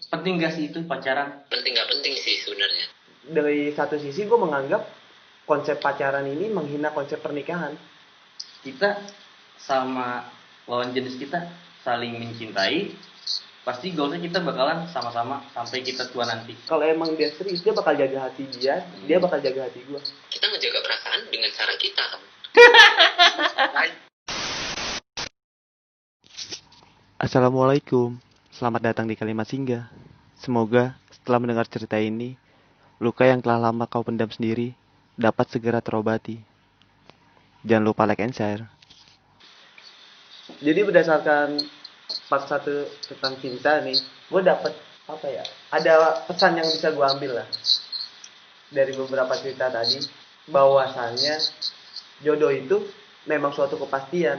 Penting gak sih itu pacaran? Penting nggak penting sih sebenarnya. Dari satu sisi gue menganggap konsep pacaran ini menghina konsep pernikahan. Kita sama lawan jenis kita saling mencintai, pasti goalnya kita bakalan sama-sama sampai kita tua nanti. Kalau emang dia serius, dia bakal jaga hati dia bakal jaga hati gue. Kita ngejaga perasaan dengan cara kita kan. Assalamualaikum, selamat datang di Kalimat Singgah. Semoga setelah mendengar cerita ini, luka yang telah lama kau pendam sendiri dapat segera terobati. Jangan lupa like and share. Jadi berdasarkan part 1 tentang cinta nih, gue dapet apa ya? Ada pesan yang bisa gue ambil lah dari beberapa cerita tadi, bahwasannya jodoh itu memang suatu kepastian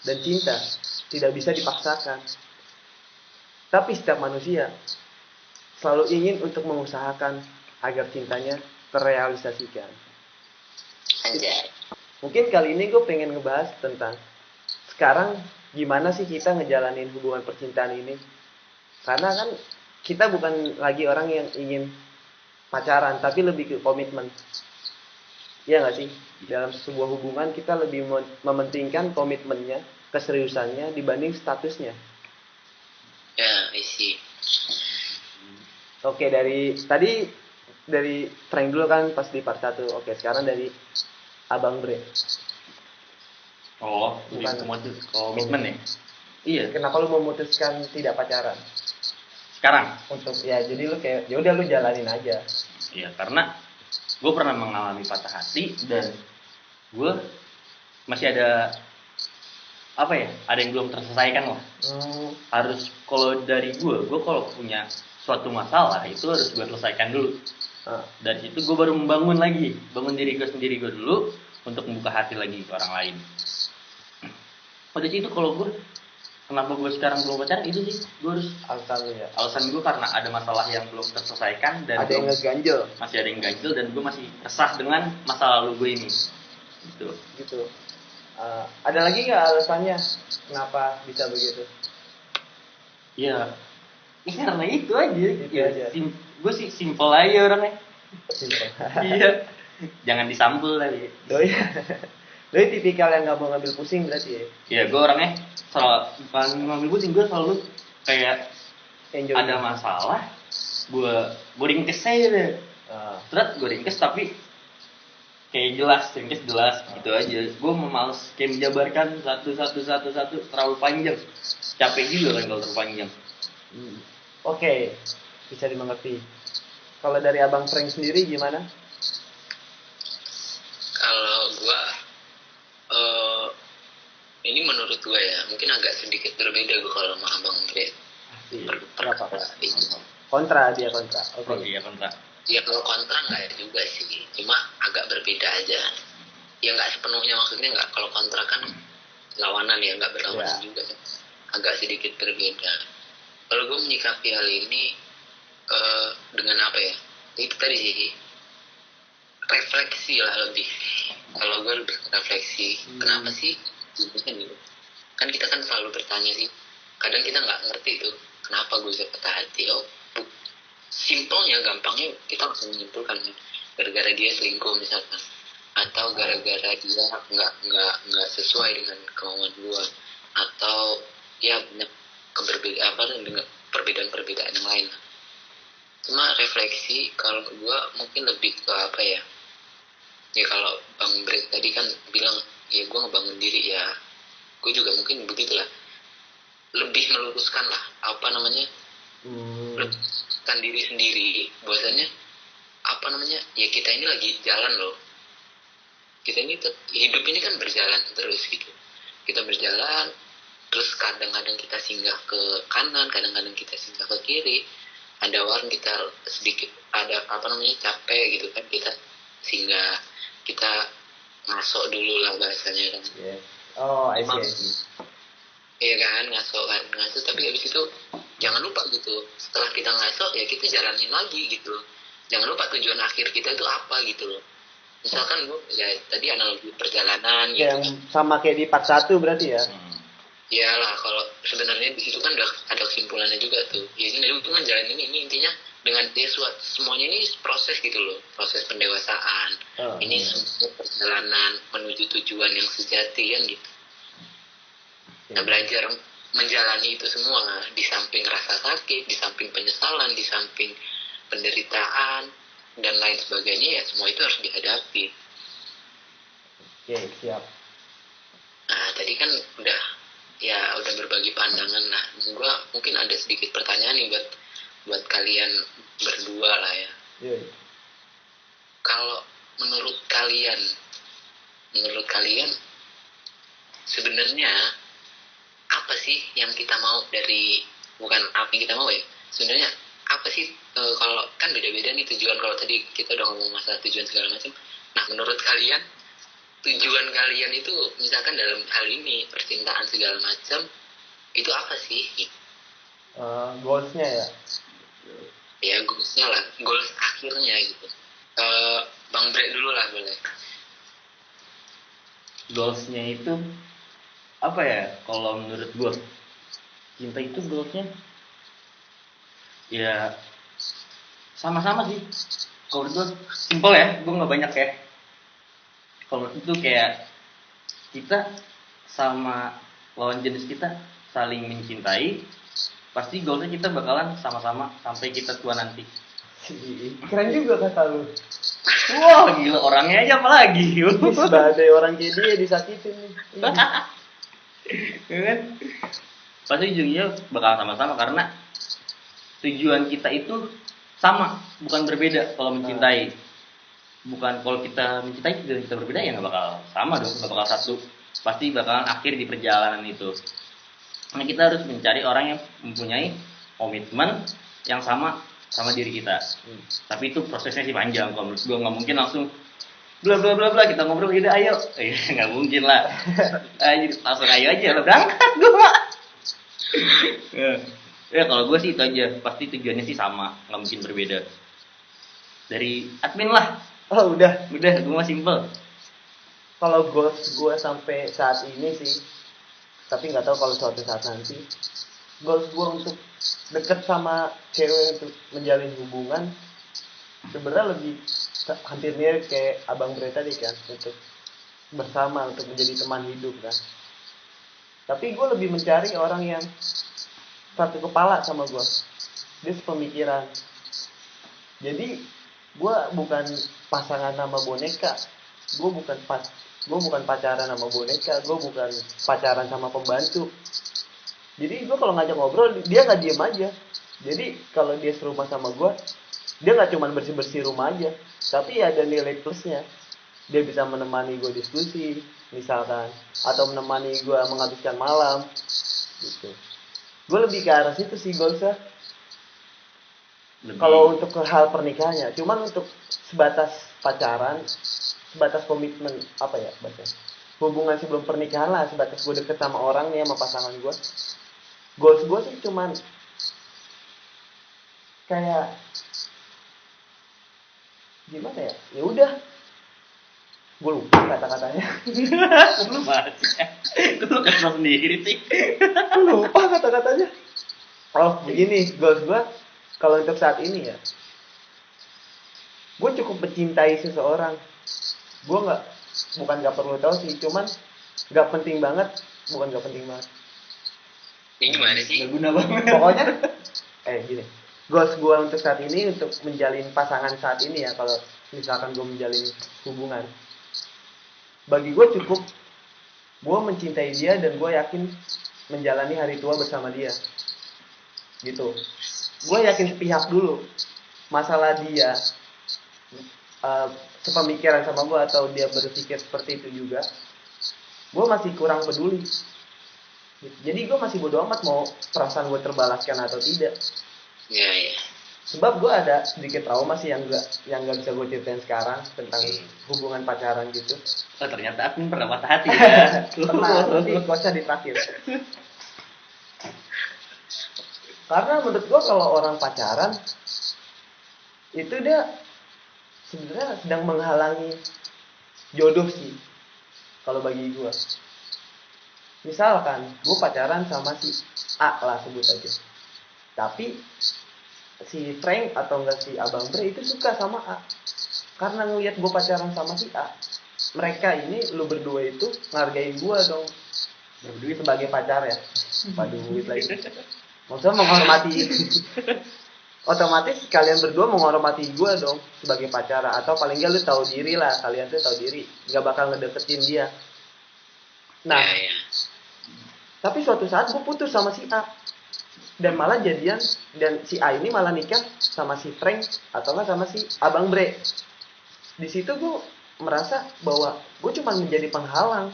dan cinta tidak bisa dipaksakan. Tapi setiap manusia selalu ingin untuk mengusahakan agar cintanya terrealisasikan. Anjay. Mungkin kali ini gue pengen ngebahas tentang sekarang gimana sih kita ngejalanin hubungan percintaan ini. Karena kan kita bukan lagi orang yang ingin pacaran, tapi lebih ke komitmen. Iya gak sih? Dalam sebuah hubungan kita lebih mementingkan komitmennya, keseriusannya dibanding statusnya. Ya, isi. Oke, dari Frank dulu kan pas di part 1. Oke, sekarang dari Abang Bre. Oh, Bukan. komitmen ya? Iya. Kenapa lu memutuskan tidak pacaran? Sekarang? Untuk ya jadi lu kayak ya udah lu jalanin aja. Iya, karena gue pernah mengalami patah hati dan gue masih ada apa ya? Ada yang belum terselesaikan lah. Harus kalau dari gue kalau punya suatu masalah itu harus gue selesaikan dulu. Dari situ gue baru bangun diri gue sendiri gue dulu untuk membuka hati lagi ke orang lain. Pada situ kalau gue kenapa gue sekarang belum pacaran itu sih gue harus alasan gue karena ada masalah yang belum terselesaikan dan ada yang ngeganjel, masih ada yang ganjel dan gue masih resah dengan masa lalu gue ini gitu. Ada lagi nggak alasannya kenapa bisa begitu? Ya karena itu aja. Aja. Gue sih simple aja orangnya. Simple. Iya. Jangan disampul lagi. Doi tipikal yang nggak mau ngambil pusing berarti ya? Iya, gue orangnya bukan ngambil pusing, gue selalu kayak enjoy. Ada masalah, gue ringkes aja deh. Terus gue ringkes tapi kayak ringkes jelas gitu aja. Gue males kayak menjabarkan satu terlalu panjang. Capek juga kan kalau terlalu panjang. Oke, bisa dimengerti. Kalau dari Abang Frank sendiri gimana? Kalau gue ini menurut gue ya mungkin agak sedikit berbeda gue kalau sama Abang Bre. Kontra. Oke. Iya kontra. Ya kalau kontra nggak juga sih, cuma agak berbeda aja. Ya nggak sepenuhnya, maksudnya nggak, kalau kontra kan lawanan ya, nggak berlawanan juga. Agak sedikit berbeda. Kalau gue menyikapi hal ini dengan apa ya? Itu tadi sih, refleksi lah lebih. Kalau gue lebih refleksi, kenapa sih? Kan kita kan selalu bertanya sih. Kadang kita nggak ngerti tuh, kenapa gue bisa patah hati. Simpelnya, gampangnya kita langsung menyimpulkan gara-gara dia selingkuh misalkan, atau gara-gara dia nggak sesuai dengan kemauan gue, atau ya banyak dengan perbedaan yang lain. Cuma refleksi kalau gue mungkin lebih ke apa ya? Ya kalau Bang Brett tadi kan bilang ya gue ngebangun diri, ya gue juga mungkin begitulah, lebih meluruskan lah meluruskan diri sendiri bahwasanya ya kita ini lagi jalan loh, kita ini hidup ini kan berjalan terus gitu, kita berjalan terus, kadang-kadang kita singgah ke kanan, kadang-kadang kita singgah ke kiri, ada warung kita sedikit ada capek gitu kan, kita singgah, kita ngasok dulu lah bahasanya kan. I see. Iya kan, ngaso, tapi habis itu jangan lupa gitu, setelah kita ngaso ya kita jalanin lagi gitu. Jangan lupa tujuan akhir kita itu apa gitu loh. Misalkan gue ya tadi analogi perjalanan gitu yang kan sama kayak di part 1 berarti ya. Iyalah, kalau sebenarnya di situ kan udah ada kesimpulannya juga tuh. Ya ini lu kan jalan ini intinya dengan semuanya ini proses gitu loh, proses pendewasaan. Ini semua perjalanan menuju tujuan yang sejati kan gitu. Nah, belajar menjalani itu semua, di samping rasa sakit, di samping penyesalan, di samping penderitaan dan lain sebagainya, ya semua itu harus dihadapi. Oke, siap. Nah, tadi kan udah berbagi pandangan. Nah, gue mungkin ada sedikit pertanyaan nih buat kalian berdua lah ya. Kalau menurut kalian sebenarnya apa sih yang kita mau dari, bukan apa yang kita mau ya, sebenarnya apa sih, kalau kan beda-beda nih tujuan. Kalau tadi kita udah ngomong masalah tujuan segala macam. Nah, menurut kalian tujuan kalian itu misalkan dalam hal ini percintaan segala macam itu apa sih? Goalsnya ya? Ya goalsnya lah, goals akhirnya gitu. Bang Bre dulu lah boleh. Goalsnya itu apa ya? Kalau menurut gue, cinta itu goalsnya ya sama-sama sih. Kalau menurut gue simpel ya, gue nggak banyak ya. Kalau itu kayak kita sama lawan jenis kita saling mencintai, pasti goalnya kita bakalan sama-sama sampai kita tua nanti. Keren juga kata lu. Wah, gila, orangnya aja apalagi. Sebagai orang kayak dia disakitin nih. Kan? Pasti ujungnya bakalan sama-sama karena tujuan kita itu sama, bukan berbeda kalau mencintai. Bukan kalau kita mencintai dan kita berbeda ya nggak bakal sama dong, nggak bakal satu. Pasti bakalan akhir di perjalanan itu. Nah, kita harus mencari orang yang mempunyai komitmen yang sama diri kita. Tapi itu prosesnya sih panjang. Kalau menurut gue nggak mungkin langsung bla bla bla bla kita ngobrol gitu ayo. Nggak mungkin lah. Langsung ayo aja lo berangkat gue mah. Ya kalau gue sih itu aja. Pasti tujuannya sih sama, nggak mungkin berbeda. Dari admin lah. Oh udah gue mah simple. Kalau goals gue sampai saat ini sih, tapi nggak tahu kalau suatu saat nanti, goals gue untuk deket sama cewek untuk menjalin hubungan sebenarnya lebih hampir mirip kayak Abang Bre tadi kan, untuk bersama, untuk menjadi teman hidup kan. Tapi gue lebih mencari orang yang satu kepala sama gue, dia sepemikiran. Jadi gue bukan pasangan sama boneka, gue bukan pacaran sama boneka, gue bukan pacaran sama pembantu. Jadi gue kalau ngajak ngobrol dia nggak diem aja. Jadi kalau dia serumah sama gue, dia nggak cuma bersih rumah aja, tapi ada nilai plusnya. Dia bisa menemani gue diskusi misalkan, atau menemani gue menghabiskan malam gitu. Gue lebih ke arah situ sih goalsnya. Kalau untuk hal pernikahannya, cuman untuk sebatas pacaran, sebatas komitmen apa ya bahasa, hubungan sebelum pernikahan lah, sebatas gue deket sama orang nih, sama pasangan gue. Goals gue sih cuman kayak gimana ya? Ya udah, gue lupa kata-katanya. Lu kesel sendiri sih. Lupa kata-katanya. Oh begini, goals gue kalau untuk saat ini ya, gue cukup mencintai seseorang. Gue bukan nggak perlu tahu sih, cuman nggak penting banget. Ini gimana sih? Gak guna banget. Pokoknya gini, goals gue untuk saat ini, untuk menjalin pasangan saat ini ya, kalau misalkan gue menjalin hubungan, bagi gue cukup gue mencintai dia dan gue yakin menjalani hari tua bersama dia gitu. Gue yakin sepihak dulu. Masalah dia sepemikiran sama gue atau dia berpikir seperti itu juga, gue masih kurang peduli. Jadi gue masih bodo amat mau perasaan gue terbalaskan atau tidak. Iya. Sebab gue ada sedikit trauma sih yang nggak bisa gue ceritain sekarang tentang hubungan pacaran gitu. Oh ternyata admin pernah patah hati ya. Pernah, nanti kosnya di terakhir. Karena menurut gue kalau orang pacaran itu dia sebenarnya sedang menghalangi jodoh sih, kalau bagi gue. misalkan gue pacaran sama si A lah sebut aja, tapi si Frank atau enggak si Abang Bre itu suka sama A, karena ngelihat gue pacaran sama si A, mereka ini lu berdua itu ngargain gue dong Berduit. sebagai pacar ya. Waduh, duit lagi. Maksudnya menghormati. Otomatis kalian berdua menghormati gue dong sebagai pacar, atau paling nggak lu tahu diri lah, kalian tuh tahu diri, nggak bakal ngedeketin dia. Nah, tapi suatu saat gue putus sama si A dan malah jadian, dan si A ini malah nikah sama si Frank atau nggak sama si Abang Bre. Di situ gue merasa bahwa gue cuma menjadi penghalang.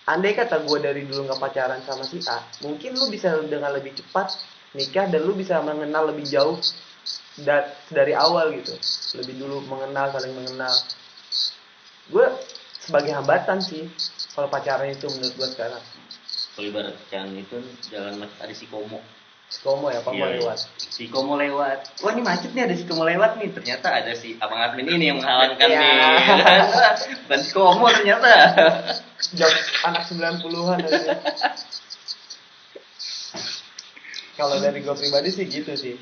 Andai kata gue dari dulu nggak pacaran sama si A, mungkin lu bisa dengan lebih cepat nikah dan lu bisa mengenal lebih jauh dari awal gitu, lebih dulu mengenal, saling mengenal. Gue sebagai hambatan sih kalau pacaran itu menurut gue sekarang. Kalau ibarat kan itu jalan macet ada si Komo. Si Komo ya, Komo lewat. Si Komo lewat. Wah ini macet nih, ada si Komo lewat nih. Ternyata ada si abang admin ini yang menghalankan Ya. nih. Dan si Komo ternyata. Jok anak 90-an aja. Kalau dari gue pribadi sih gitu sih.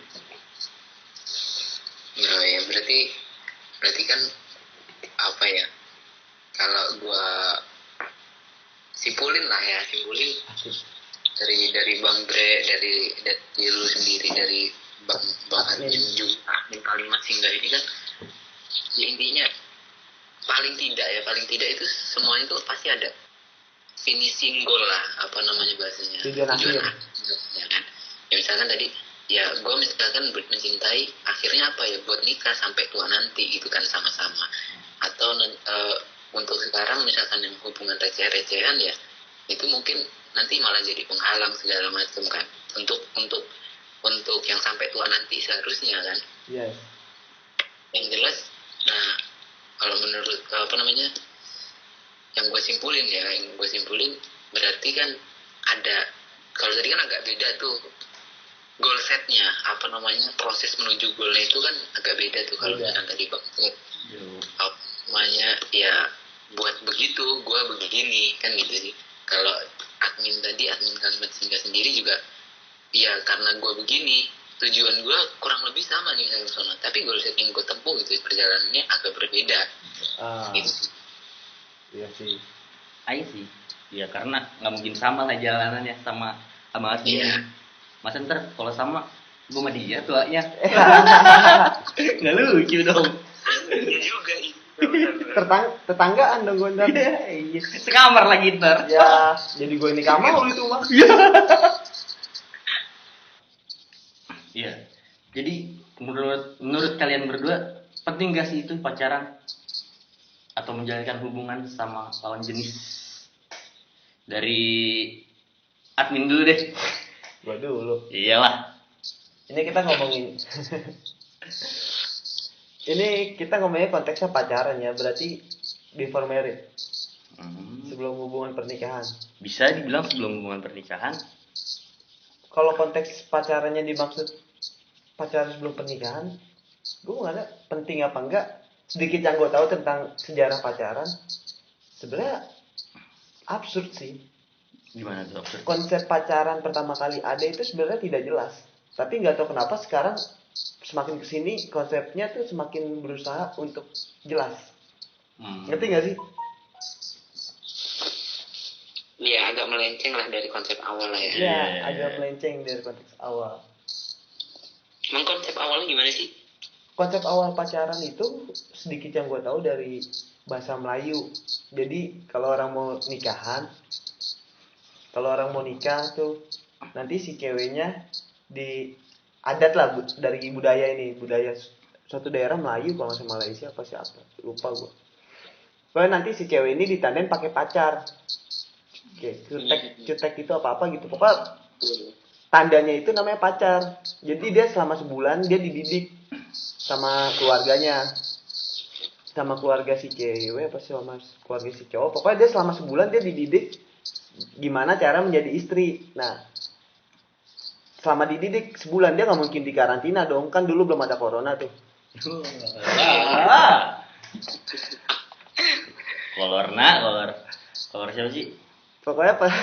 Nah ya berarti kan apa ya? Kalau gua simpulin dari Bang Bre, dari lu sendiri, dari Bang Admin juga, Admin kalimat singgah ini kan, ya intinya paling tidak itu semuanya itu pasti ada finishing goal lah, apa namanya bahasanya, Tujuan akhir. Ya kan? Ya misalkan tadi, ya gue misalkan mencintai, akhirnya apa ya, buat nikah sampai tua nanti gitu kan sama-sama. Atau untuk sekarang misalkan yang hubungan receh-recehan ya, itu mungkin nanti malah jadi penghalang segala macam kan, untuk yang sampai tua nanti seharusnya kan. Yes. Yang jelas, nah kalau menurut yang gue simpulin berarti kan ada, kalau tadi kan agak beda tuh goal setnya, proses menuju goalnya itu kan agak beda tuh. Kalau misalkan tadi Bang ya buat begitu gue begini kan gitu sih. Kalau admin kalimat singgah sendiri juga ya karena gue begini, tujuan gue kurang lebih sama nih misalnya sana, tapi goal set yang gue tempuh gitu perjalanannya agak berbeda gitu. Iya sih. sih. Ya karena nggak mungkin sama lah jalanannya sama admin. Iya. Masa ntar kalau sama gue sama dia tuanya. Nggak lucu dong. Iya juga Tetanggaan dong gue ntar. Iya. Sekamar lagi ntar. Ya, jadi gue ini kamar itu mah. Iya. Jadi menurut kalian berdua penting gak sih itu pacaran atau menjalankan hubungan sama lawan jenis? Dari admin dulu deh. Gue dulu. Iyalah. Ini kita ngomongin. Ini kita ngomongnya konteksnya pacaran ya, berarti before marriage. Sebelum hubungan pernikahan. Bisa dibilang sebelum hubungan pernikahan. Kalau konteks pacarannya dimaksud pacaran sebelum pernikahan, gue nggak ada penting apa enggak. Sedikit yang gue tahu tentang sejarah pacaran, sebenarnya absurd sih. Gimana tuh absurd? Konsep pacaran pertama kali ada itu sebenarnya tidak jelas. Tapi nggak tahu kenapa sekarang semakin kesini konsepnya tuh semakin berusaha untuk jelas. Ngerti nggak sih? Iya, agak melenceng lah dari konsep awal lah ya. Iya, agak melenceng dari konteks awal. Emang konsep awalnya gimana sih? Konsep awal pacaran itu sedikit yang gue tahu dari bahasa Melayu. Jadi kalau orang mau nikah tuh nanti si ceweknya di adat lah dari budaya suatu daerah Melayu, kalau nggak Malaysia apa siapa lupa gue. Pokoknya nanti si cewek ini ditandain pakai pacar. Oke, cutek itu apa gitu. Pokoknya tandanya itu namanya pacar. Jadi dia selama sebulan dia dididik sama keluarganya, sama keluarga si cewek apa sih, sama keluarga si cowok. Pokoknya dia selama sebulan dia dididik gimana cara menjadi istri. Nah, selama dididik sebulan dia nggak mungkin di karantina dong, kan dulu belum ada corona tuh. Kolor siapa sih? Pokoknya pas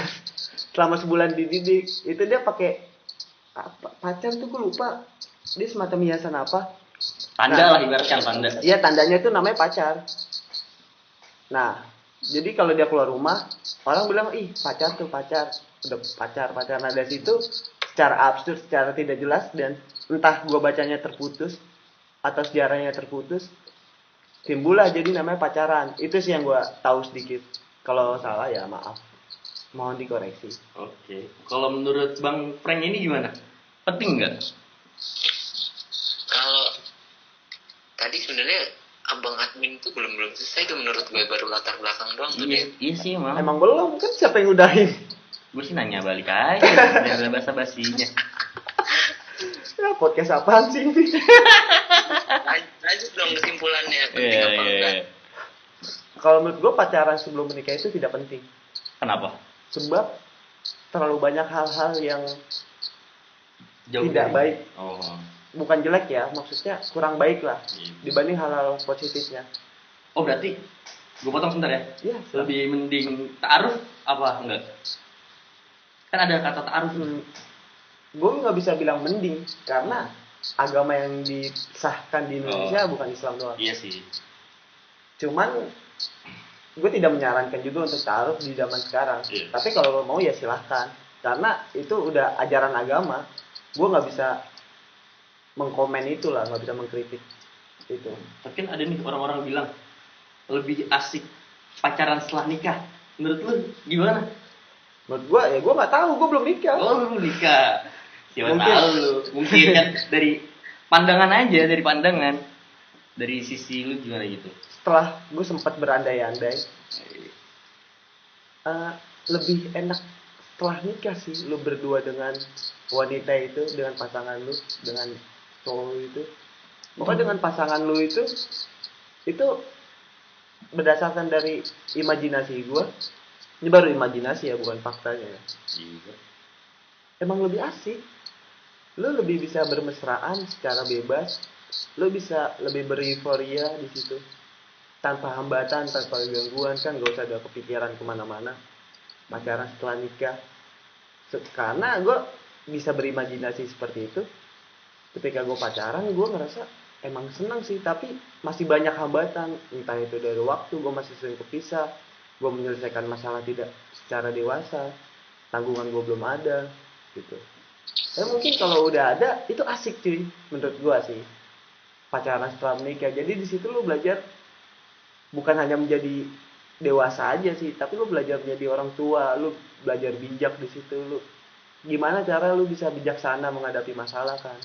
selama sebulan dididik itu dia pakai apa pacar tuh gue lupa, dia semacam hiasan apa. Tanda lah, ibaratkan tanda. Iya, tandanya itu namanya pacar. Nah, jadi kalau dia keluar rumah, orang bilang, ih pacar tuh pacar, udah pacar. Nah dari situ, secara absurd, secara tidak jelas, dan entah gue bacanya terputus atau sejarahnya terputus, timbullah jadi namanya pacaran. Itu sih yang gue tahu sedikit. Kalau salah ya maaf, mohon dikoreksi. Oke. Kalau menurut Bang Frank ini gimana? Penting nggak? Kalau tadi sebenarnya abang admin tuh belum selesai tuh menurut gue, baru latar belakang doang tuh dia. Iya sih emang. Emang belum, kan siapa yang udahin? Gue sih nanya balik aja, biar ada basa-basinya. Ya, podcast apaan sih ini? Lanjut dong kesimpulannya, penting Iya, apa iya. enggak? Kalau menurut gue pacaran sebelum menikah itu tidak penting. Kenapa? Sebab terlalu banyak hal-hal yang Jauh tidak dari- baik. Oh. Bukan jelek ya, maksudnya kurang baik lah Iya. dibanding hal-hal positifnya. Oh berarti, gue potong sebentar ya. Iya, Lebih mending ta'aruf apa enggak? Kan ada kata ta'aruf. gue nggak bisa bilang mending karena agama yang disahkan di Indonesia bukan Islam doang. Iya sih. Cuman gue tidak menyarankan juga untuk taruh di zaman sekarang. Iya. Tapi kalau lo mau ya silahkan, karena itu udah ajaran agama. Gue nggak bisa mengkomen itu lah, nggak bisa mengkritik itu. Tapi kan ada nih orang-orang bilang lebih asik pacaran setelah nikah. Menurut lu gimana? Menurut gue ya gue nggak tahu, gue belum nikah. Oh lu nikah. Siapa Mungkin. tahu lu. Mungkin kan dari pandangan aja, dari pandangan. Dari sisi lu gimana gitu? Setelah gue sempat berandai-andai, lebih enak setelah nikah sih, lu berdua dengan wanita itu, dengan pasangan lu, dengan cowok itu. Pokoknya dengan pasangan lu itu berdasarkan dari imajinasi gue. Ini baru imajinasi ya, bukan faktanya ya. Iya. Emang lebih asik. Lu lebih bisa bermesraan secara bebas. Lu bisa lebih bereuforia di situ. Tanpa hambatan, tanpa gangguan, kan gak usah ada kepikiran kemana-mana. Pacaran setelah nikah. Karena gue bisa berimajinasi seperti itu. Ketika gue pacaran, gue ngerasa emang senang sih, tapi masih banyak hambatan. Entah itu dari waktu, gue masih sering kepisah. Gue menyelesaikan masalah tidak secara dewasa. Tanggungan gue belum ada, gitu. Ya mungkin kalau udah ada, itu asik cuy, menurut gue sih. Pacaran setelah menikah. Jadi di situ lu belajar bukan hanya menjadi dewasa aja sih, tapi lu belajar menjadi orang tua, lu belajar bijak di situ, lu gimana cara lu bisa bijaksana menghadapi masalah kan.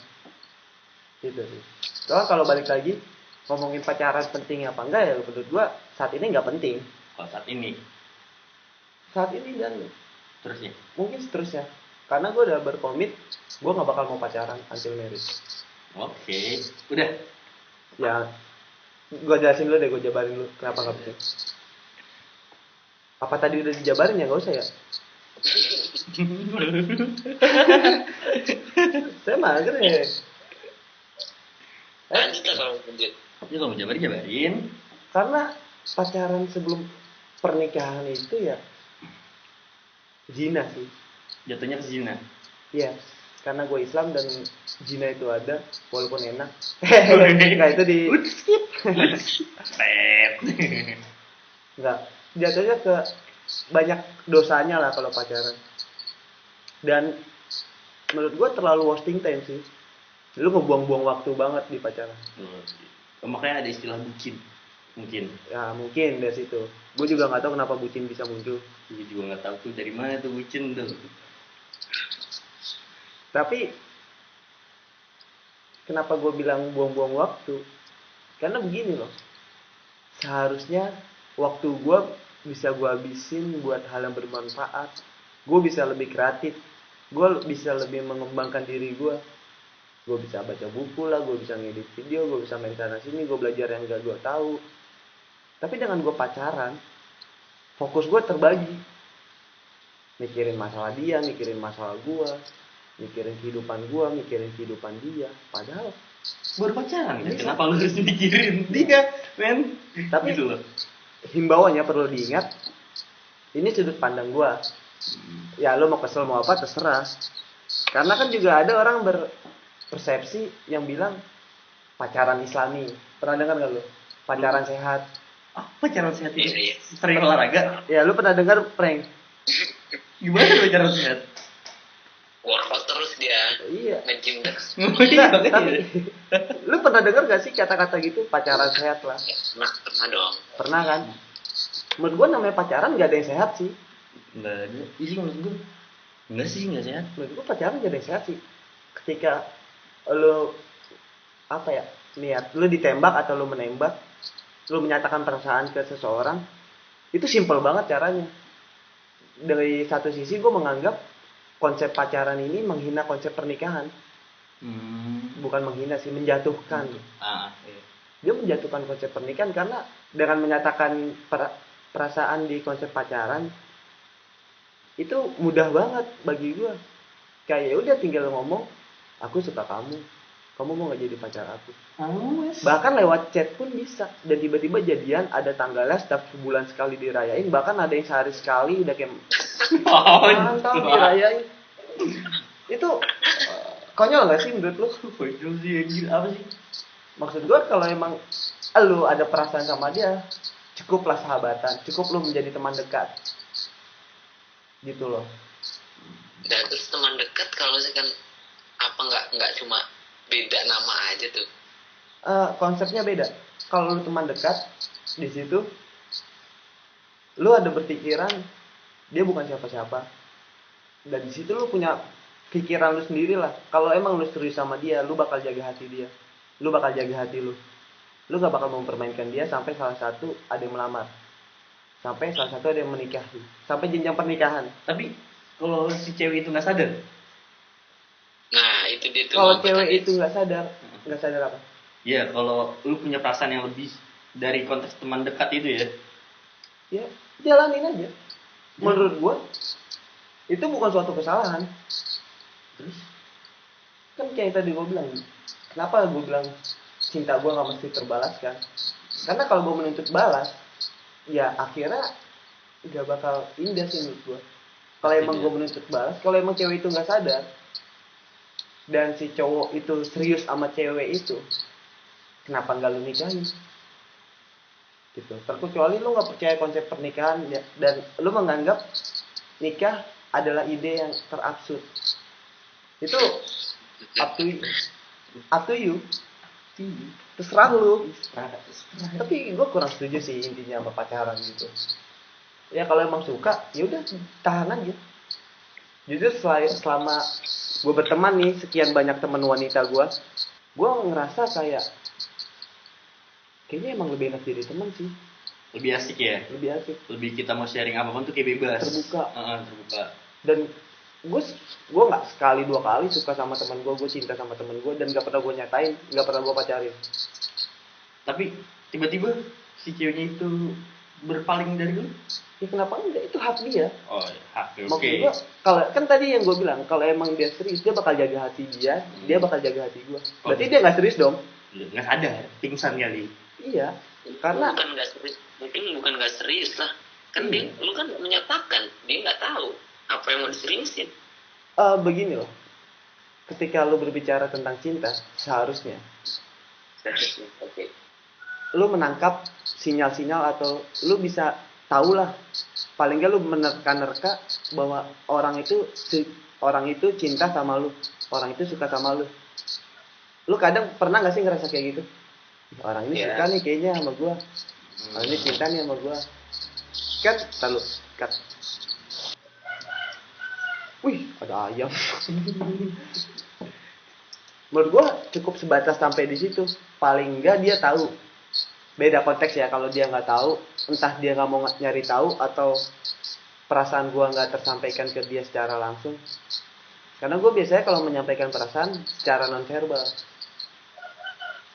Gitu sih. Soalnya kalau balik lagi ngomongin pacaran penting apa enggak ya, menurut gua saat ini nggak penting. Kalau saat ini Dan terusnya. mungkin seterusnya. Karena gua udah berkomit, gua nggak bakal mau pacaran until marriage. Oke. Udah. Ya, gua jelasin dulu deh, gua jabarin dulu kenapa nggak penting. Apa tadi udah dijabarin ya, nggak usah ya? Saya mager ya. Lanjut lah kalau lanjut. Ya kalau mau jabarin. Karena pacaran sebelum pernikahan itu ya zina sih. Jatuhnya ke zina. Iya, karena gue Islam dan zina itu ada walaupun enak. Nggak, itu di Skip. Set. nggak, jatuhnya ke banyak dosanya lah kalau pacaran. Dan menurut gue terlalu wasting time sih. Lu ngebuang-buang waktu banget di pacaran. Oh, makanya ada istilah bucin. Mungkin. Ya mungkin dari situ. Gue juga nggak tahu kenapa bucin bisa muncul. Gue juga nggak tahu tuh dari mana tuh bucin tuh. Tapi kenapa gue bilang buang-buang waktu? Karena begini loh. Seharusnya waktu gue bisa gue habisin buat hal yang bermanfaat. Gue bisa lebih kreatif. Gue bisa lebih mengembangkan diri gue. Gue bisa baca buku lah, gue bisa ngedit video, gue bisa main sana sini, gue belajar yang gak gue tahu. Tapi dengan gue pacaran, fokus gue terbagi. Mikirin masalah dia, mikirin masalah gue, mikirin kehidupan gue, mikirin kehidupan dia. Padahal Baru pacaran kan? Bisa. Kenapa lu harus mikirin dia, men? Tapi Gitu loh. himbauannya perlu diingat, Ini sudut pandang gue. Ya lu mau kesel mau apa terserah. Karena kan juga ada orang berpersepsi yang bilang pacaran Islami. Pernah dengar gak lu? Pacaran sehat. Pacaran sehat itu Iya. sering olahraga. Ya lu pernah dengar prank? Gimana pacaran sehat? Workout terus dia. Iya. Nge-gym terus. Enggak, tapi lu pernah dengar gak sih kata-kata gitu pacaran sehat lah? Pernah dong. Pernah kan? Menurut gue namanya pacaran gak ada yang sehat sih. Enggak ada. Isi menurut gue. Enggak sih, enggak sehat. Menurut gue pacaran gak ada yang sehat sih. Ketika lu apa ya, niat lu ditembak atau lu menembak, lu menyatakan perasaan ke seseorang, itu simpel banget caranya. Dari satu sisi gue menganggap konsep pacaran ini menghina konsep pernikahan. Bukan menghina sih, menjatuhkan. Iya. Dia menjatuhkan konsep pernikahan karena dengan menyatakan perasaan di konsep pacaran itu mudah banget bagi gue. Kayak ya udah tinggal ngomong, aku suka kamu mau nggak jadi pacar aku? Bahkan lewat chat pun bisa. Dan tiba-tiba jadian, ada tanggalnya setiap sebulan sekali dirayain. Bahkan ada yang sehari sekali udah kayak mantap dirayain. Itu konyol nggak sih menurut lu? Konyol sih, anjir. Apa sih? Maksud gue kalau emang lu ada perasaan sama dia, cukuplah sahabatan, cukup lu menjadi teman dekat. Gitu loh. Dan terus teman dekat kalau misalkan apa nggak cuma beda nama aja tuh. Konsepnya beda. Kalau lu teman dekat, di situ lu ada berpikiran dia bukan siapa-siapa. Dan di situ lu punya pikiran lu sendiri lah. Kalau emang lu serius sama dia, lu bakal jaga hati dia. Lu bakal jaga hati lu. Lu gak bakal mempermainkan dia sampai salah satu ada yang melamar. Sampai salah satu ada yang menikahi. Sampai jenjang pernikahan. Tapi kalau si cewek itu nggak sadar. Nah itu dia tuh. Kalau cewek itu nggak sadar apa? Ya, kalau lu punya perasaan yang lebih dari konteks teman dekat itu ya. Ya, jalanin aja. Menurut gua itu bukan suatu kesalahan. Terus Kan kayak yang tadi gua bilang, kenapa gua bilang cinta gua nggak mesti terbalaskan? Karena kalau gua menuntut balas, ya akhirnya nggak bakal indah sih menurut gua. Kalau emang gua menuntut balas, kalau emang cewek itu nggak sadar dan si cowok itu serius sama cewek itu, kenapa nggak lu nikahin? Gitu. Terkecuali lu nggak percaya konsep pernikahan ya, dan lu menganggap nikah adalah ide yang terabsurd. Itu up to you. Terserah lu. Tapi gue kurang setuju sih intinya sama pacaran gitu. Ya kalau emang suka, ya udah tahan aja. Jujur selama gue berteman nih, sekian banyak teman wanita gue ngerasa kayaknya emang lebih enak jadi teman sih. lebih asik ya. Lebih asik. Lebih kita mau sharing apapun tuh kayak bebas. Terbuka. Terbuka. Dan gue nggak sekali dua kali suka sama teman gue cinta sama teman gue, dan nggak pernah gue nyatain, nggak pernah gue pacarin. Tapi tiba-tiba si ceweknya itu berpaling dari lu. Ya kenapa enggak, itu hak dia. Oh ya, hak. Maksud Oke. gue, kalau kan tadi yang gue bilang, kalau emang dia serius, dia bakal jaga hati dia, dia bakal jaga hati gue. Berarti dia nggak serius dong. Nggak sadar, pingsan kali. Iya, karena bukan nggak serius, mungkin bukan nggak serius lah. Kan dia, lu kan menyatakan dia nggak tahu apa yang mau diseriusin. Begini loh, ketika lu berbicara tentang cinta, seharusnya Oke. lu menangkap sinyal-sinyal, atau lu bisa tahu lah, paling nggak lu menerka-nerka bahwa orang itu cinta sama lu, orang itu suka sama lu. Lu kadang pernah nggak sih ngerasa kayak gitu? Orang ini suka nih kayaknya sama gua, orang ini cinta nih sama gua. Kan selalu cut. Wih, ada ayam. Menurut gua cukup sebatas sampai di situ. Paling enggak dia tahu. Beda konteks ya, kalau dia nggak tahu, entah dia nggak mau nyari tahu atau perasaan gua nggak tersampaikan ke dia secara langsung. Karena gua biasanya kalau menyampaikan perasaan secara nonverbal.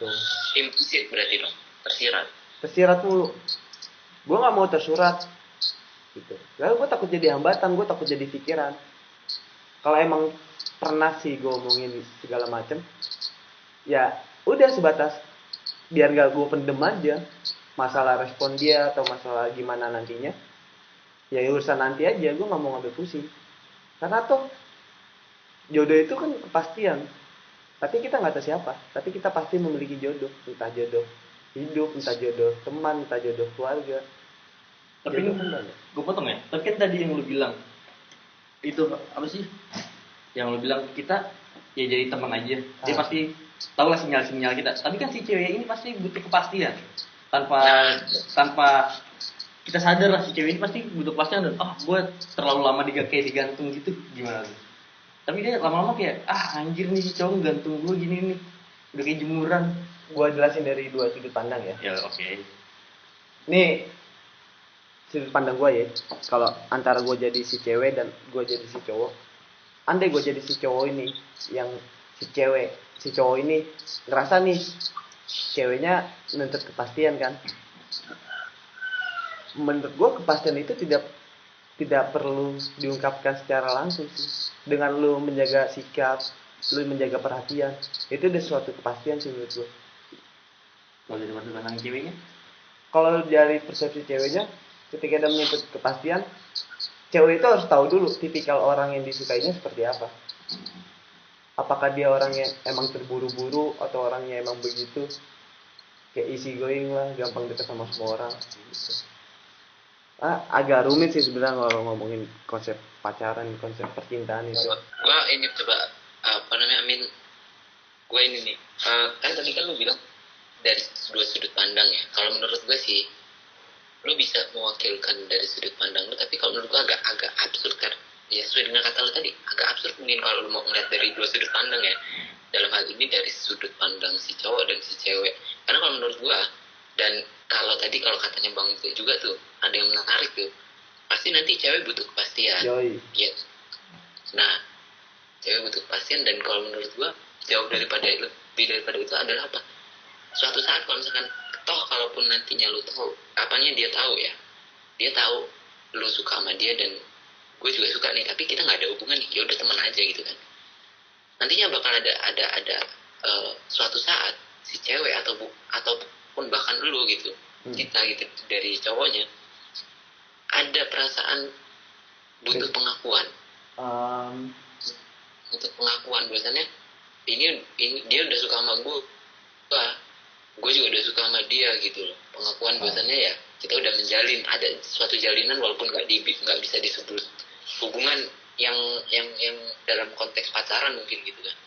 Tuh. Implisit berarti dong, tersirat. Tersirat mulu. Gua nggak mau tersurat. Gitu. Lalu gua takut jadi hambatan, gua takut jadi pikiran. Kalau emang pernah sih gue omongin segala macem, ya udah sebatas biar gak gue pendem aja masalah respon dia atau masalah gimana nantinya. ya urusan nanti aja, gue nggak mau ngambil pusing. Karena toh jodoh itu kan kepastian, tapi kita nggak tahu siapa, tapi kita pasti memiliki jodoh, entah jodoh hidup, entah jodoh teman, entah jodoh keluarga. Tapi gue potong ya, tapi kan tadi yang lu bilang itu apa sih, yang lu bilang kita ya jadi teman aja, dia pasti tahu lah sinyal-sinyal kita. Tapi kan si cewek ini pasti butuh kepastian, tanpa kita sadar lah si cewek ini pasti butuh kepastian. Dan gue terlalu lama kayak digantung gitu, gimana tuh? Tapi dia lama-lama kayak anjir nih si cowok gantung gue gini nih, udah kayak jemuran. Gue jelasin dari 2 sudut pandang ya. Ya oke. Nih sudut pandang gue ya, kalau antara gue jadi si cewek dan gue jadi si cowok. Andai gue jadi si cowok ini, yang si cowok ini ngerasa nih ceweknya menuntut kepastian kan. Menurut gue kepastian itu tidak perlu diungkapkan secara langsung sih. Dengan lu menjaga sikap, lu menjaga perhatian, itu udah suatu kepastian sih menurut gue. Kalau dari pandang ceweknya? Kalau dari persepsi ceweknya, ketika dia menuntut kepastian, cewek itu harus tahu dulu tipikal orang yang disukainya seperti apa. Apakah dia orang yang emang terburu-buru atau orang yang emang begitu, kayak easy going lah, gampang dekat sama semua orang gitu. Agak rumit sih sebenarnya kalau ngomongin konsep pacaran, konsep percintaan itu. Gue ini coba gue ini nih, kan tadi kan lu bilang dari 2 sudut pandang ya. Kalau menurut gue sih, lu bisa mewakilkan dari sudut pandang lu, tapi kalau menurut gue agak absurd kan. Ya sesuai dengan kata lu tadi, agak absurd mungkin kalau lu mau ngeliat dari 2 sudut pandang ya. Dalam hal ini dari sudut pandang si cowok dan si cewek. Karena kalau menurut gue, dan kalau tadi kalau katanya Bang itu juga tuh ada yang menarik tuh, pasti nanti cewek butuh kepastian. Ya. Nah, cewek butuh kepastian, dan kalau menurut gua jauh lebih daripada itu adalah apa? Suatu saat kalau misalkan toh kalaupun nantinya lu tahu, dia tahu lu suka sama dia dan gue juga suka nih, tapi kita nggak ada hubungan nih, ya udah teman aja gitu kan. Nantinya bakal ada suatu saat si cewek ataupun bahkan lu gitu, kita gitu dari cowoknya ada perasaan butuh pengakuan. Untuk pengakuan biasanya ini dia udah suka sama gue juga udah suka sama dia gitu loh. Pengakuan biasanya ya kita udah menjalin, ada suatu jalinan walaupun nggak bisa disebut hubungan yang dalam konteks pacaran mungkin gitu kan.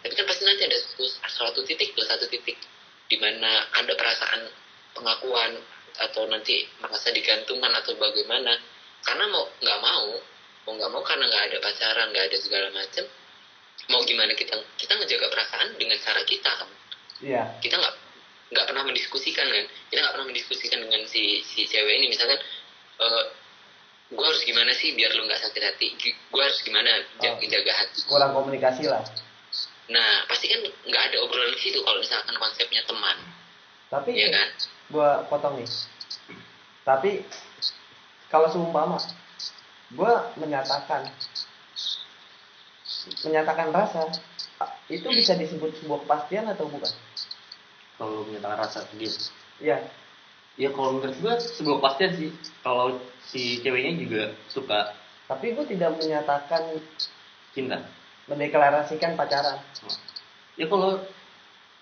Tapi kan pasti nanti ada satu titik di mana ada perasaan pengakuan atau nanti merasa digantungkan atau bagaimana, karena mau nggak mau karena nggak ada pacaran, nggak ada segala macam, mau gimana kita ngejaga perasaan dengan cara kita kan. Kita nggak pernah mendiskusikan kan, dengan si cewek ini misalkan, gue harus gimana sih biar lu nggak sakit hati, gue harus gimana jaga hati, kurang komunikasi lah. Nah pasti kan nggak ada obrolan di situ kalau misalkan konsepnya teman. Tapi ya kan, gue potong nih, tapi kalau seumpama gue menyatakan rasa, itu bisa disebut sebuah kepastian atau bukan? Kalau menyatakan rasa gitu. Ya kalau menurut gue sebuah kepastian sih. Kalau si ceweknya juga suka. Tapi gue tidak menyatakan cinta, mendeklarasikan pacaran. Ya kalau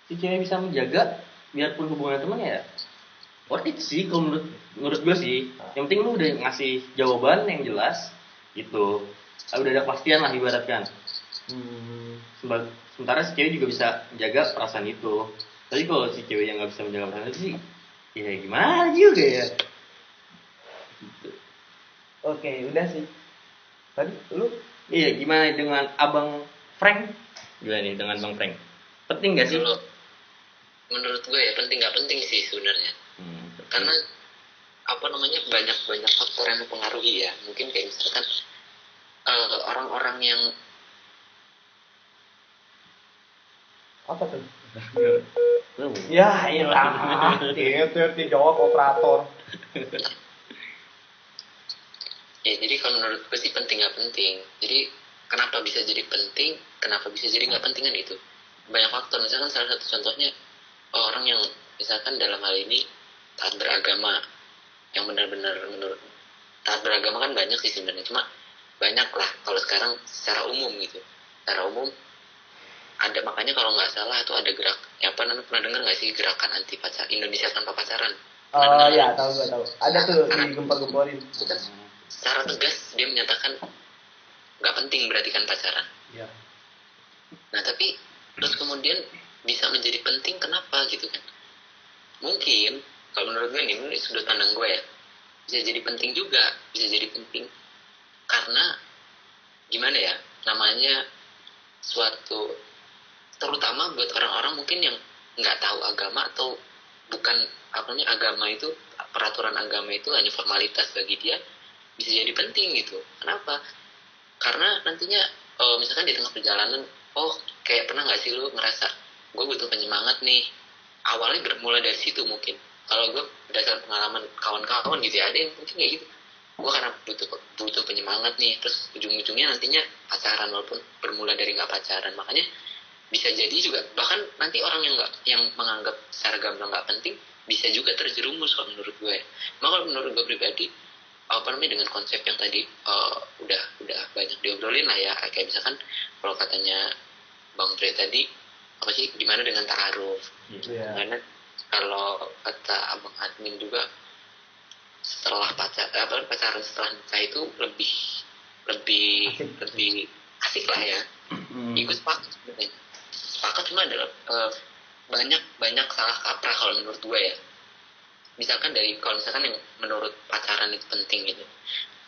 si cewek bisa menjaga, biarpun hubungan teman ya worth it sih kalau menurut gue sih. Yang penting lu udah ngasih jawaban yang jelas gitu, udah ada kepastian lah ibaratkan. Sementara si cewek juga bisa menjaga perasaan itu. Tapi kalau si cewek yang nggak bisa menjaga perasaan itu sih, ya gimana juga ya gitu. Oke, udah sih. Tadi lu gimana dengan Abang Frank? Gimana nih dengan Bang Frank? Penting nggak sih? Menurut gue ya penting, nggak penting sih sebenarnya. Karena banyak faktor yang mempengaruhi ya. Mungkin kayak misalkan orang-orang yang apa tuh? Ya hilang. Itu dijawab operator. Ya jadi kalau menurut gue sih penting nggak penting. Jadi kenapa bisa jadi penting, kenapa bisa jadi nggak penting kan itu banyak faktor. Misalkan salah satu contohnya orang yang misalkan dalam hal ini taat beragama, yang benar-benar menurut taat beragama kan banyak sih sebenarnya, cuma banyak lah kalau sekarang secara umum gitu. Secara umum ada, makanya kalau nggak salah tuh ada gerak apa namanya, pernah dengar nggak sih gerakan anti pacar Indonesia tanpa pacaran? Oh ya, tahu. Ada tuh di gempor-gemporin. Secara tegas dia menyatakan nggak penting berarti kan pacaran. Ya. Nah tapi terus kemudian bisa menjadi penting kenapa gitu kan? Mungkin kalau menurut gue nih, menurut sudut pandang gue ya, bisa jadi penting juga, bisa jadi penting karena gimana ya, namanya suatu, terutama buat orang-orang mungkin yang nggak tahu agama atau bukan apa namanya, agama itu, peraturan agama itu hanya formalitas bagi dia, bisa jadi penting gitu. Kenapa? Karena nantinya misalkan di tengah perjalanan, oh kayak pernah nggak sih lu ngerasa gue butuh penyemangat nih, awalnya bermula dari situ mungkin. Kalau gue berdasarkan pengalaman kawan-kawan gitu ya, ada yang mungkin kayak gitu, gue karena butuh penyemangat nih, terus ujung-ujungnya nantinya pacaran walaupun bermula dari nggak pacaran. Makanya bisa jadi juga bahkan nanti orang yang nggak, yang menganggap secara gamblang nggak penting, bisa juga terjerumus kalau menurut gue. Maka kalau menurut gue pribadi, apa namanya, dengan konsep yang tadi udah banyak diobrolin lah ya, kayak misalkan kalau katanya Bang Dre tadi, apa sih, gimana dengan ta'aruf, gimana kalau kata Abang Admin juga, setelah pacaran setelah nikah itu lebih asik lah ya. Ikut sepakat cuma adalah banyak salah kaprah kalau menurut gue ya. Misalkan kalau misalkan yang menurut pacaran itu penting gitu,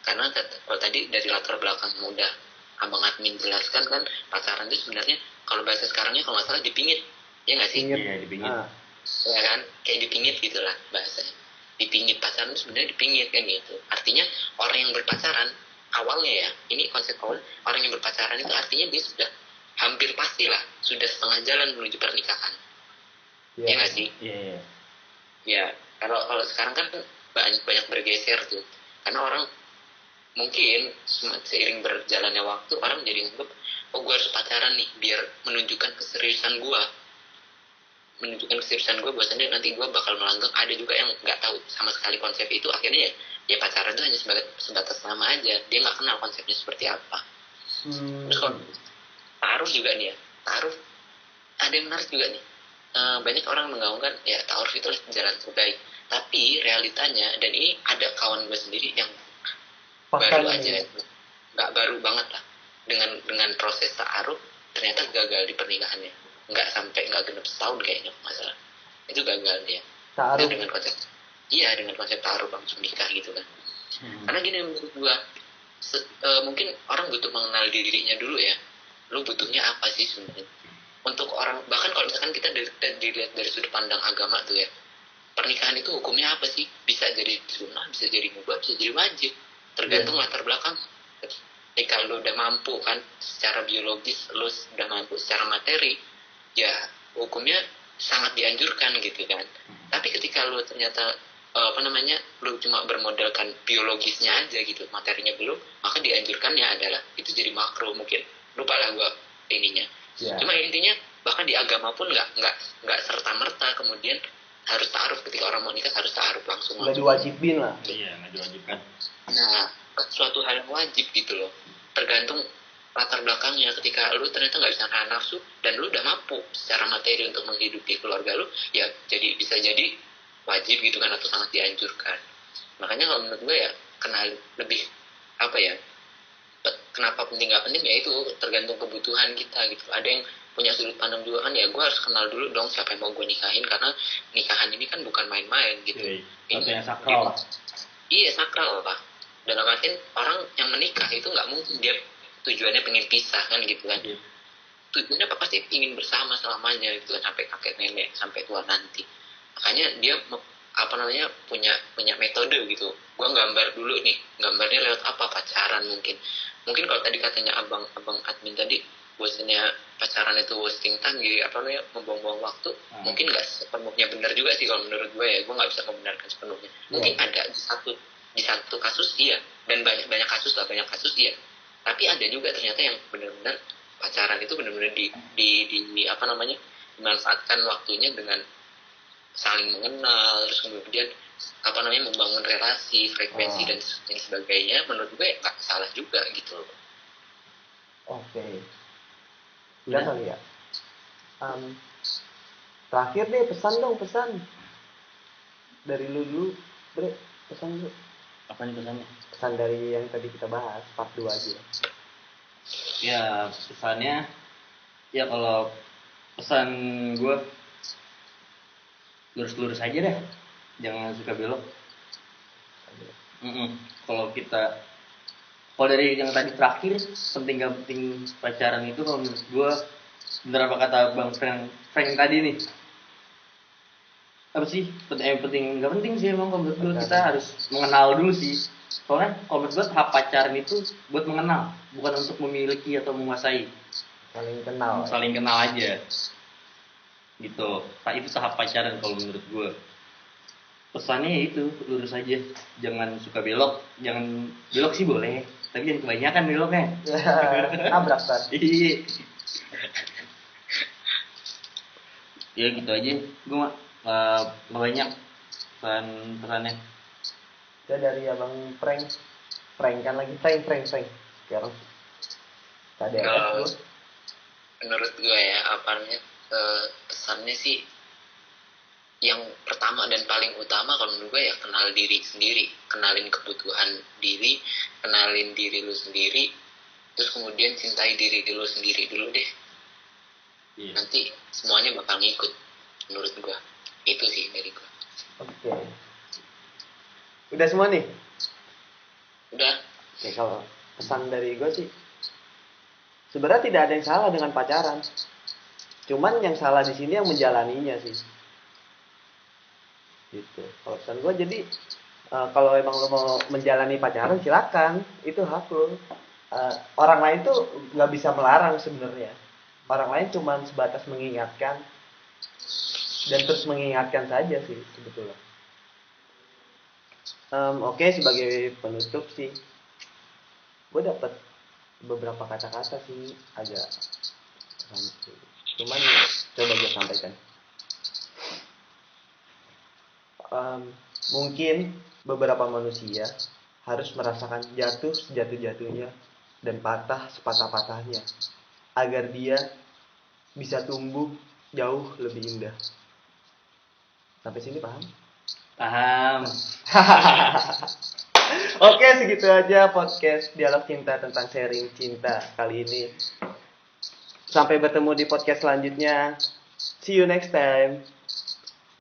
karena kalau tadi dari latar belakang yang udah Abang Admin jelaskan kan, pacaran itu sebenarnya kalau bahasa sekarangnya kalau nggak salah dipingit, ya nggak sih? Iya, dipingit. Ya kan, kayak dipingit gitulah bahasanya. Dipingit, pacaran itu sebenarnya dipingit kan gitu. Artinya orang yang berpacaran awalnya ya, ini konsep awal, orang yang berpacaran itu artinya dia sudah hampir pastilah sudah setengah jalan menuju pernikahan. Ya nggak sih? Iya. Ya, kalau sekarang kan banyak bergeser tuh, karena orang mungkin seiring berjalannya waktu orang jadi nganggap, oh gue harus pacaran nih biar menunjukkan keseriusan gue, bahwasannya nanti gue bakal melanggeng. Ada juga yang nggak tahu sama sekali konsep itu, akhirnya ya pacaran itu hanya sebatas nama aja, dia nggak kenal konsepnya seperti apa. Terus kalau ta'aruf juga nih ya, ta'aruf ada yang menarik juga nih. Banyak orang menggaungkan ya ta'aruf itu jalan terbaik, tapi realitanya, dan ini ada kawan gue sendiri yang baru aja, nggak baru banget lah, dengan proses ta'aruf ternyata gagal di pernikahannya, nggak genap setahun kayaknya masalah itu gagal dia. Ta'aruf dengan konsep ta'aruf langsung nikah gitu kan. Karena gini menurut gue, mungkin orang butuh mengenal dirinya dulu ya, lu butuhnya apa sih sebenarnya untuk orang. Bahkan kalau misalkan kita dilihat dari sudut pandang agama tuh ya, pernikahan itu hukumnya apa sih, bisa jadi sunnah, bisa jadi mubah, bisa jadi wajib, tergantung latar belakang. Ketika lu udah mampu kan secara biologis, lu udah mampu secara materi, ya hukumnya sangat dianjurkan gitu kan. Tapi ketika lu ternyata lu cuma bermodalkan biologisnya aja gitu, materinya belum, maka dianjurkannya adalah itu jadi makruh. Mungkin lupa lah gua ininya. Cuma intinya bahkan di agama pun nggak serta merta kemudian harus ta'aruf. Ketika orang mau nikah harus ta'aruf langsung. Nggak diwajibin lah. Iya, nggak diwajibkan. Nah, suatu hal yang wajib gitu loh, tergantung latar belakangnya. Ketika lu ternyata nggak bisa nahan nafsu dan lu udah mampu secara materi untuk menghidupi keluarga lu, ya bisa jadi wajib gitu kan, atau sangat dianjurkan. Makanya kalau menurut gue ya, kenal lebih kenapa penting nggak penting ya, itu tergantung kebutuhan kita gitu. Ada yang punya sudut pandang juga kan, ya gue harus kenal dulu dong siapa yang mau gue nikahin, karena nikahan ini kan bukan main-main gitu. Itu yang sakral. Iya, sakral lah. Dan artinya orang yang menikah itu nggak mungkin dia tujuannya pengen pisah kan gitu kan. Tujuannya pasti ingin bersama selamanya gitu kan, sampai kakek nenek, sampai tua nanti. Makanya dia punya metode gitu. Gua gambar dulu nih, gambarnya lewat apa, pacaran mungkin kalau tadi katanya abang admin tadi, bahwasanya pacaran itu wasting time gitu, membuang-buang waktu. Mungkin nggak sepenuhnya benar juga sih kalau menurut gue ya. Gue nggak bisa membenarkan sepenuhnya. Mungkin ada di satu kasus iya, dan banyak kasus iya. Tapi ada juga ternyata yang benar-benar pacaran itu benar-benar dimanfaatkan waktunya dengan saling mengenal, terus kemudian membangun relasi, frekuensi dan sebagainya, menurut gue nggak salah juga gitu loh. Oke. Udah kali ya. Terakhir deh pesan dari lu dulu, Bre. Pesan dulu. Apa nih pesannya? Pesan dari yang tadi kita bahas, part 2 aja. Ya pesannya, ya kalau pesan gue lurus-lurus aja deh, jangan suka belok. Kalau dari yang tadi terakhir, penting gak penting pacaran itu, kalau menurut gue bener apa kata Bang Frank tadi nih, apa sih penting gak penting sih emang. Kalau menurut gue kita harus mengenal dulu sih. Soalnya kalau menurut gue tahap pacaran itu buat mengenal, bukan untuk memiliki atau menguasai. Saling kenal aja gitu. Itu tahap pacaran kalau menurut gue. Pesannya itu lurus aja, jangan suka belok. Jangan belok sih boleh, tapi jangan kebanyakan beloknya. Nabrak kan. Iya. Ya gitu aja, gue nggak banyak pesannya. Ya dari abang Frank kan lagi Frank sekarang. Tadi Kalau menurut gue ya, pesannya sih yang pertama dan paling utama kalau menurut gue ya, kenal diri sendiri, kenalin kebutuhan diri, kenalin diri lu sendiri, terus kemudian cintai diri lu sendiri dulu deh. Nanti semuanya bakal ngikut menurut gue. Itu sih dari gue. Oke. Udah semua nih? Udah. Oke, kalau pesan dari gue sih, sebenarnya tidak ada yang salah dengan pacaran. Cuman yang salah di sini yang menjalaninya sih. Gitu. Kalau pesan gue jadi, kalau emang lo mau menjalani pacaran silakan, itu hak lo. Orang lain tuh nggak bisa melarang sebenarnya. Orang lain cuma sebatas mengingatkan dan terus mengingatkan saja sih sebetulnya. Oke, sebagai penutup sih, gue dapat beberapa kata-kata sih agak cuman coba gue sampaikan. Mungkin beberapa manusia harus merasakan jatuh sejatuh-jatuhnya dan patah sepatah-patahnya agar dia bisa tumbuh jauh lebih indah. Sampai sini paham? Paham. Oke, segitu aja podcast Dialog Cinta tentang sharing cinta kali ini. Sampai bertemu di podcast selanjutnya. See you next time.